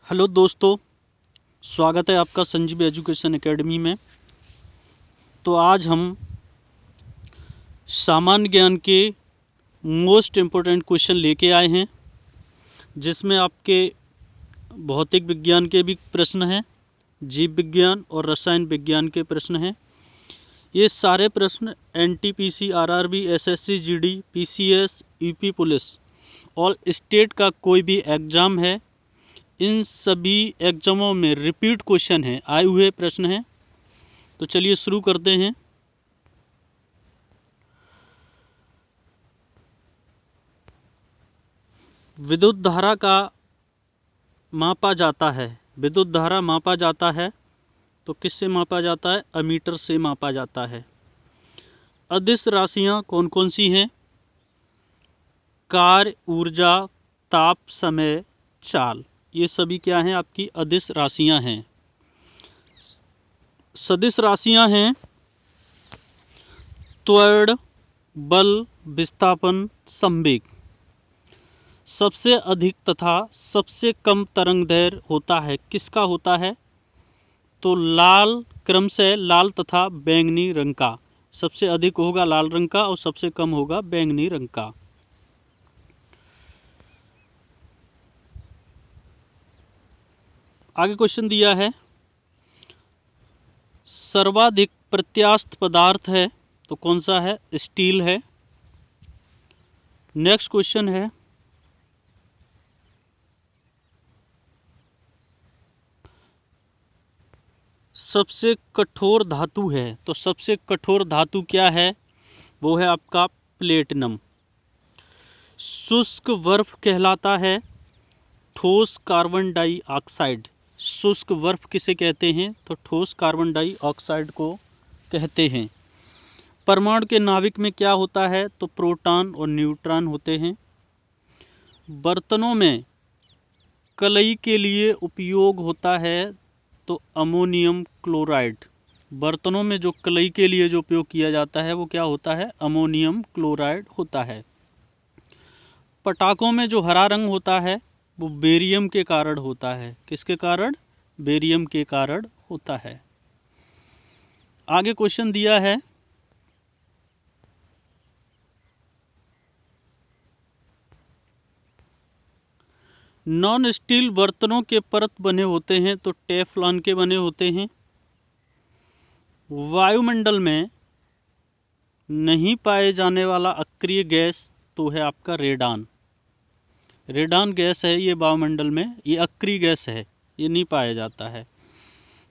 Hello दोस्तों, स्वागत है आपका संजीव एजुकेशन एकेडमी में। तो आज हम सामान्य ज्ञान के मोस्ट इम्पोर्टेंट क्वेश्चन लेके आए हैं, जिसमें आपके भौतिक विज्ञान के भी प्रश्न हैं, जीव विज्ञान और रसायन विज्ञान के प्रश्न हैं। ये सारे प्रश्न NTPC, RRB, SSC, GD, PCS, UP police और स्टेट का कोई भी एग्ज़ाम है, इन सभी एग्जामों में रिपीट क्वेश्चन हैं, आए हुए प्रश्न हैं। तो चलिए शुरू करते हैं। विद्युत धारा का मापा जाता है। विद्युत धारा मापा जाता है तो किससे मापा जाता है? अमीटर से मापा जाता है। अदिश राशियां कौन कौन सी हैं? कार्य, ऊर्जा, ताप, समय, चाल, ये सभी क्या हैं? आपकी अदिश राशियां हैं। सदिश राशियां हैं त्वरण, बल, विस्थापन, संवेग। सबसे अधिक तथा सबसे कम तरंग दैर्घ्य होता है, किसका होता है? तो लाल, क्रमशः लाल तथा बैंगनी रंग का। सबसे अधिक होगा लाल रंग का और सबसे कम होगा बैंगनी रंग का। आगे क्वेश्चन दिया है, सर्वाधिक प्रत्यास्थ पदार्थ है तो कौन सा है? स्टील है। नेक्स्ट क्वेश्चन है, सबसे कठोर धातु है तो सबसे कठोर धातु क्या है? वो है आपका प्लेटिनम। शुष्क बर्फ कहलाता है ठोस कार्बन डाइऑक्साइड। शुष्क बर्फ किसे कहते हैं? तो ठोस कार्बन डाइऑक्साइड को कहते हैं। परमाणु के नाभिक में क्या होता है? तो प्रोटॉन और न्यूट्रॉन होते हैं। बर्तनों में कलई के लिए उपयोग होता है तो अमोनियम क्लोराइड। बर्तनों में जो कलई के लिए जो उपयोग किया जाता है वो क्या होता है? अमोनियम क्लोराइड होता है। पटाखों में जो हरा रंग होता है वो बेरियम के कारण होता है। किसके कारण? बेरियम के कारण होता है। आगे क्वेश्चन दिया है, नॉन स्टील बर्तनों के परत बने होते हैं तो टेफ्लॉन के बने होते हैं। वायुमंडल में नहीं पाए जाने वाला अक्रिय गैस तो है आपका रेडान। रेडान गैस है ये वायुमंडल में, ये अक्रिय गैस है, ये नहीं पाया जाता है।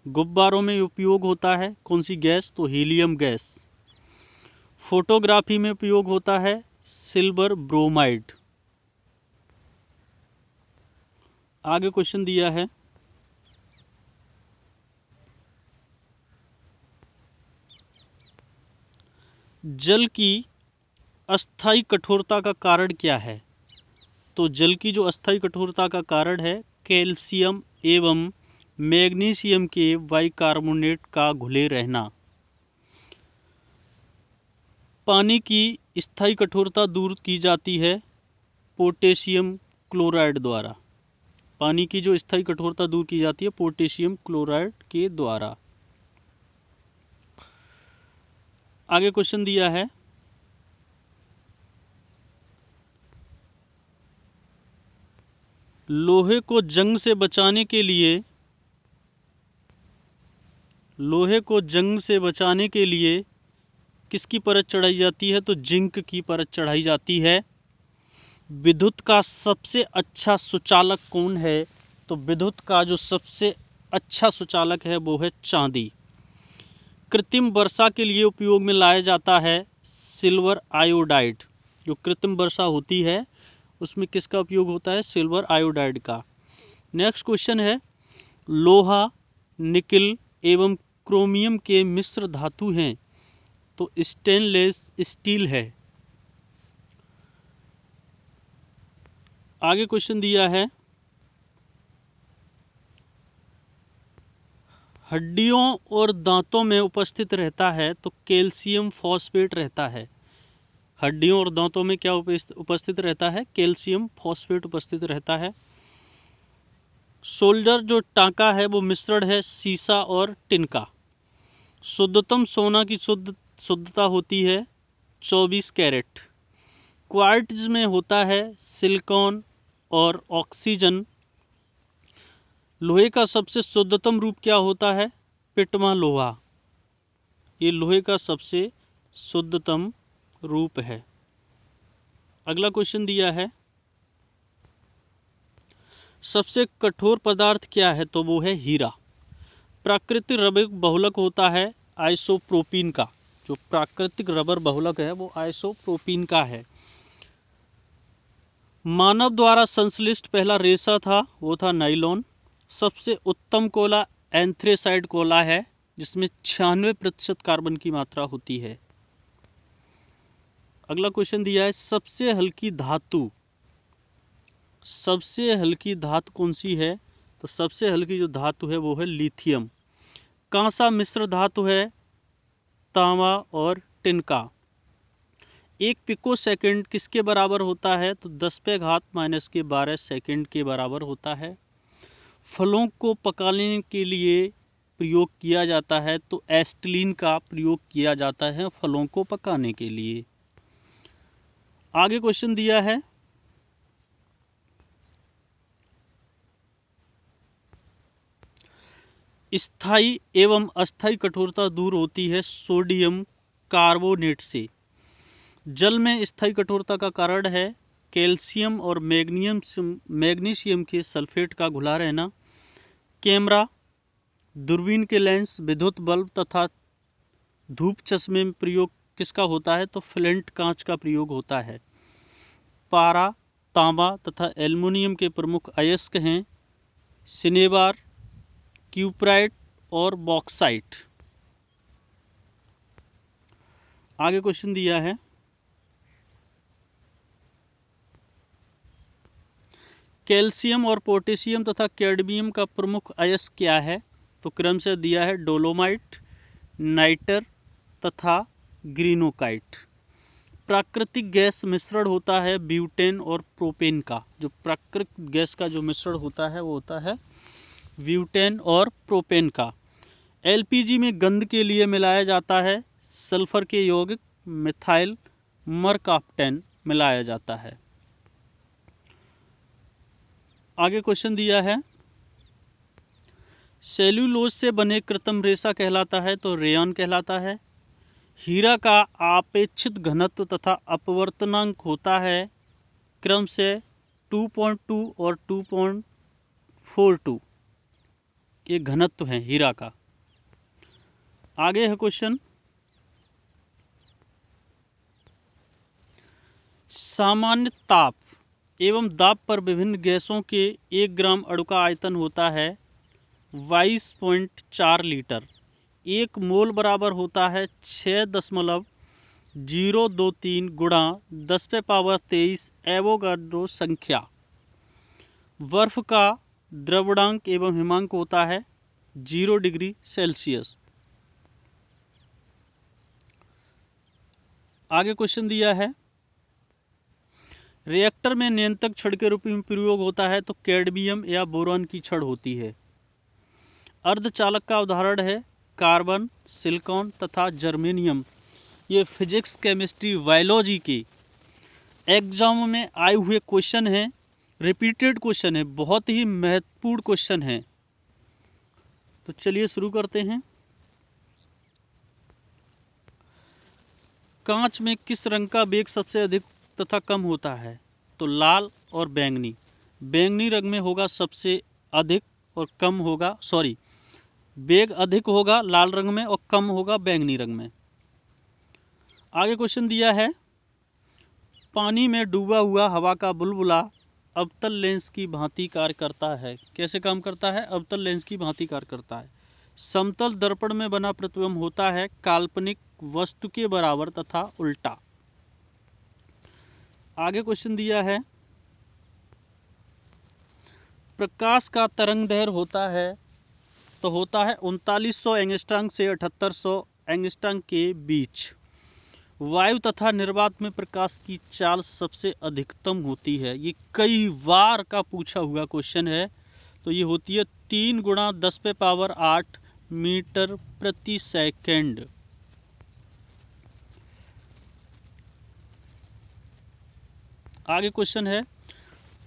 गुब्बारों में उपयोग होता है कौन सी गैस? तो हीलियम गैस। फोटोग्राफी में उपयोग होता है सिल्वर ब्रोमाइड। आगे क्वेश्चन दिया है, जल की अस्थायी कठोरता का कारण क्या है? तो जल की जो अस्थायी कठोरता का कारण है कैल्शियम एवं मैग्नीशियम के बाइकार्बोनेट का घुले रहना। पानी की स्थायी कठोरता दूर की जाती है पोटेशियम क्लोराइड द्वारा। पानी की जो स्थायी कठोरता दूर की जाती है पोटेशियम क्लोराइड के द्वारा। आगे क्वेश्चन दिया है, लोहे को जंग से बचाने के लिए किसकी परत चढ़ाई जाती है? तो जिंक की परत चढ़ाई जाती है। विद्युत का सबसे अच्छा सुचालक कौन है? तो विद्युत का जो सबसे अच्छा सुचालक है वो है चांदी। कृत्रिम वर्षा के लिए उपयोग में लाया जाता है सिल्वर आयोडाइड। जो कृत्रिम वर्षा होती है उसमें किसका उपयोग होता है? सिल्वर आयोडाइड का। नेक्स्ट क्वेश्चन है, लोहा, निकिल एवं क्रोमियम के मिश्र धातु हैं तो स्टेनलेस स्टील है। आगे क्वेश्चन दिया है, हड्डियों और दांतों में उपस्थित रहता है तो कैल्शियम फॉस्फेट रहता है। हड्डियों और दांतों में क्या उपस्थित रहता है? कैल्शियम फॉस्फेट उपस्थित रहता है। सोल्डर जो टांका है वो मिश्रण है सीसा और टिन का। शुद्धतम सोना की शुद्धता होती है 24 कैरेट। क्वार्ट्ज में होता है सिलिकॉन और ऑक्सीजन। लोहे का सबसे शुद्धतम रूप क्या होता है? पिटमा लोहा। ये लोहे का सबसे शुद्धतम रूप है। अगला क्वेश्चन दिया है, सबसे कठोर पदार्थ क्या है? तो वो है हीरा। प्राकृतिक रबर बहुलक होता है आइसोप्रोपीन का। जो प्राकृतिक रबर बहुलक है वो आइसोप्रोपीन का है। मानव द्वारा संश्लिष्ट पहला रेशा था वो था नाइलॉन। सबसे उत्तम कोला एंथ्रेसाइड कोला है जिसमें 96% कार्बन की मात्रा होती है। अगला क्वेश्चन दिया है, सबसे हल्की धातु। सबसे हल्की धातु कौन सी है? तो सबसे हल्की जो धातु है वो है लिथियम। कांसा मिश्र धातु है तांबा और टिन का। 1 पिको सेकंड किसके बराबर होता है? तो 10⁻⁻12 सेकंड के बराबर होता है। फलों को पकाने के लिए प्रयोग किया जाता है तो एस्टिलीन का प्रयोग किया जाता है फलों को पकाने के लिए। आगे क्वेश्चन दिया है, स्थायी एवं अस्थायी कठोरता दूर होती है सोडियम कार्बोनेट से। जल में स्थायी कठोरता का कारण है कैल्शियम और मैग्नीशियम के सल्फेट का घुला रहना। कैमरा, दूरबीन के लेंस, विद्युत बल्ब तथा धूप चश्मे में प्रयोग किसका होता है? तो फ्लिंट कांच का प्रयोग होता है। पारा, तांबा तथा एल्युमिनियम के प्रमुख अयस्क हैं सिनेबार, क्यूप्राइट और बॉक्साइट। आगे क्वेश्चन दिया है, कैल्शियम और पोटेशियम तथा कैडमियम का प्रमुख अयस्क क्या है? तो क्रम से दिया है डोलोमाइट, नाइटर तथा ग्रीनोकाइट। प्राकृतिक गैस मिश्रण होता है ब्यूटेन और प्रोपेन का। जो प्राकृतिक गैस का जो मिश्रण होता है वो होता है ब्यूटेन और प्रोपेन का। एलपीजी में गंध के लिए मिलाया जाता है सल्फर के यौगिक मिथाइल मरकाप्टेन मिलाया जाता है। आगे क्वेश्चन दिया है, सेल्यूलोज से बने कृत्रिम रेशा कहलाता है तो रेयन कहलाता है। हीरा का आपेक्षित घनत्व तथा अपवर्तनांक होता है क्रम से 2.2 और 2.42। ये घनत्व है हीरा का। आगे है क्वेश्चन, सामान्य ताप एवं दाब पर विभिन्न गैसों के 1 ग्राम अणु का आयतन होता है 22.4 लीटर। 1 मोल बराबर होता है 6.023 गुणा 10⁻23 एवोगाड्रो संख्या। बर्फ का द्रवणांक एवं हिमांक होता है 0 डिग्री सेल्सियस। आगे क्वेश्चन दिया है, रिएक्टर में नियंत्रक छड़ के रूप में प्रयोग होता है तो कैडमियम या बोरॉन की छड़ होती है। अर्धचालक का उदाहरण है कार्बन, सिलिकॉन तथा जर्मेनियम। ये फिजिक्स, केमिस्ट्री, बायोलॉजी के एग्जाम में आए हुए क्वेश्चन हैं, रिपीटेड क्वेश्चन है, बहुत ही महत्वपूर्ण क्वेश्चन है। तो चलिए शुरू करते हैं। कांच में किस रंग का वेग सबसे अधिक तथा कम होता है? तो लाल और बैंगनी। बैंगनी रंग में होगा सबसे अधिक और कम होगा, वेग अधिक होगा लाल रंग में और कम होगा बैंगनी रंग में। आगे क्वेश्चन दिया है, पानी में डूबा हुआ हवा का बुलबुला अवतल लेंस की भांति कार्य करता है। कैसे काम करता है? अवतल लेंस की भांति कार्य करता है। समतल दर्पण में बना प्रतिबिंब होता है काल्पनिक वस्तु के बराबर तथा उल्टा। आगे क्वेश्चन दिया है, प्रकाश का तरंग दैर्घ्य होता है 3900 एंगस्ट्रॉम से 7800 एंगस्ट्रॉम के बीच। वायु तथा निर्वात में प्रकाश की चाल सबसे अधिकतम होती है। ये कई बार का पूछा हुआ क्वेश्चन है, तो ये होती है 3 × 10⁸ मीटर प्रति सेकंड। आगे क्वेश्चन है,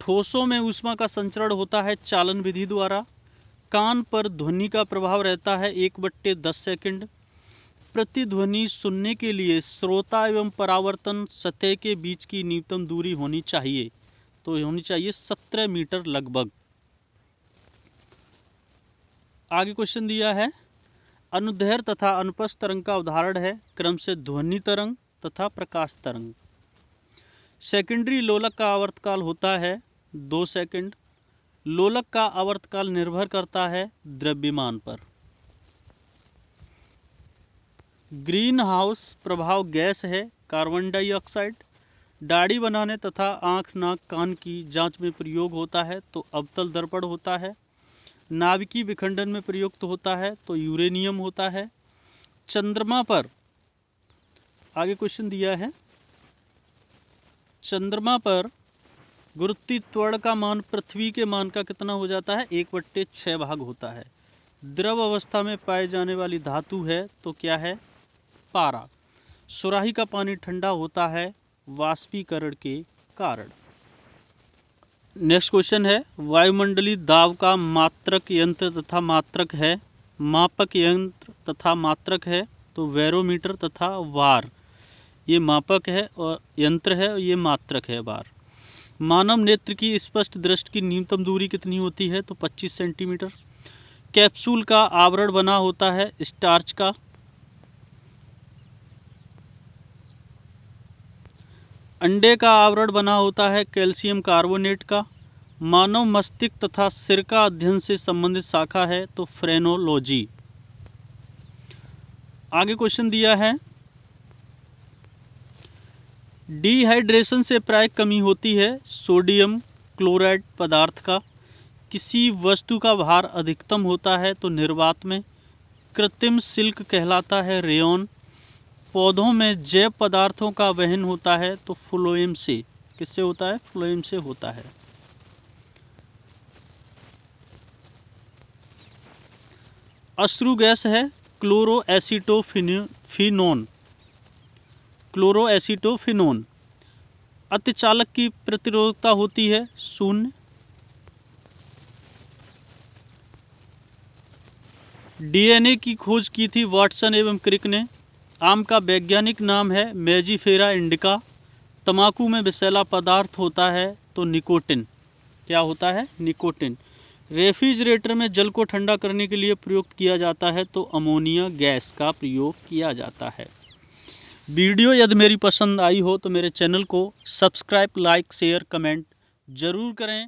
ठोसों में ऊष्मा का संचरण होता है चालन विधि द्वारा। कान पर ध्वनि का प्रभाव रहता है 1/10 सेकंड। प्रतिध्वनि सुनने के लिए श्रोता एवं परावर्तन सतह के बीच की न्यूनतम दूरी होनी चाहिए, तो होनी चाहिए 17 मीटर लगभग। आगे क्वेश्चन दिया है, अनुदैर्घ्य तथा अनुप्रस्थ तरंग का उदाहरण है क्रम से ध्वनि तरंग तथा प्रकाश तरंग। सेकेंडरी लोलक का आवर्तकाल होता है 2 सेकंड। लोलक का आवर्तकाल निर्भर करता है द्रव्यमान पर। ग्रीन हाउस प्रभाव गैस है कार्बन डाइऑक्साइड। दाढ़ी बनाने तथा आँख नाक कान की जांच में प्रयोग होता है तो अवतल दर्पण होता है। नाभिकीय विखंडन में प्रयुक्त होता है तो यूरेनियम होता है। चंद्रमा पर, आगे क्वेश्चन दिया है, चंद्रमा पर गुरुत्वाकर्षण का मान पृथ्वी के मान का कितना हो जाता है? 1/6 भाग होता है। द्रव अवस्था में पाए जाने वाली धातु है तो क्या है? पारा। सुराही का पानी ठंडा होता है वाष्पीकरण के कारण। नेक्स्ट क्वेश्चन है, वायुमंडलीय दाब का मात्रक यंत्र तथा मात्रक है, मापक यंत्र तथा मात्रक है तो बैरोमीटर तथा वार, ये मापक है और यंत्र है, ये मात्रक है वार। मानव नेत्र की स्पष्ट दृष्टि की न्यूनतम दूरी कितनी होती है? तो 25 सेंटीमीटर। कैप्सूल का आवरण बना होता है स्टार्च का। अंडे का आवरण बना होता है कैल्शियम कार्बोनेट का। मानव मस्तिष्क तथा सिर का अध्ययन से संबंधित शाखा है तो फ्रेनोलॉजी। आगे क्वेश्चन दिया है, डिहाइड्रेशन से प्राय कमी होती है सोडियम क्लोराइड पदार्थ का। किसी वस्तु का भार अधिकतम होता है तो निर्वात में। कृत्रिम सिल्क कहलाता है रेयॉन। पौधों में जैव पदार्थों का वहन होता है तो फ्लोएम से। किससे होता है? फ्लोएम से होता है। अश्रु गैस है क्लोरोएसिटोफिनोन। क्लोरोएसिटोफिनोन। अतिचालक की प्रतिरोधकता होती है 0। डीएनए की खोज की थी वाटसन एवं क्रिक ने। आम का वैज्ञानिक नाम है मेजिफेरा इंडिका। तंबाकू में विषैला पदार्थ होता है तो निकोटिन। क्या होता है? निकोटिन। रेफ्रिजरेटर में जल को ठंडा करने के लिए प्रयुक्त किया जाता है तो अमोनिया गैस का प्रयोग किया जाता है। वीडियो यदि मेरी पसंद आई हो तो मेरे चैनल को सब्सक्राइब, लाइक, शेयर, कमेंट जरूर करें।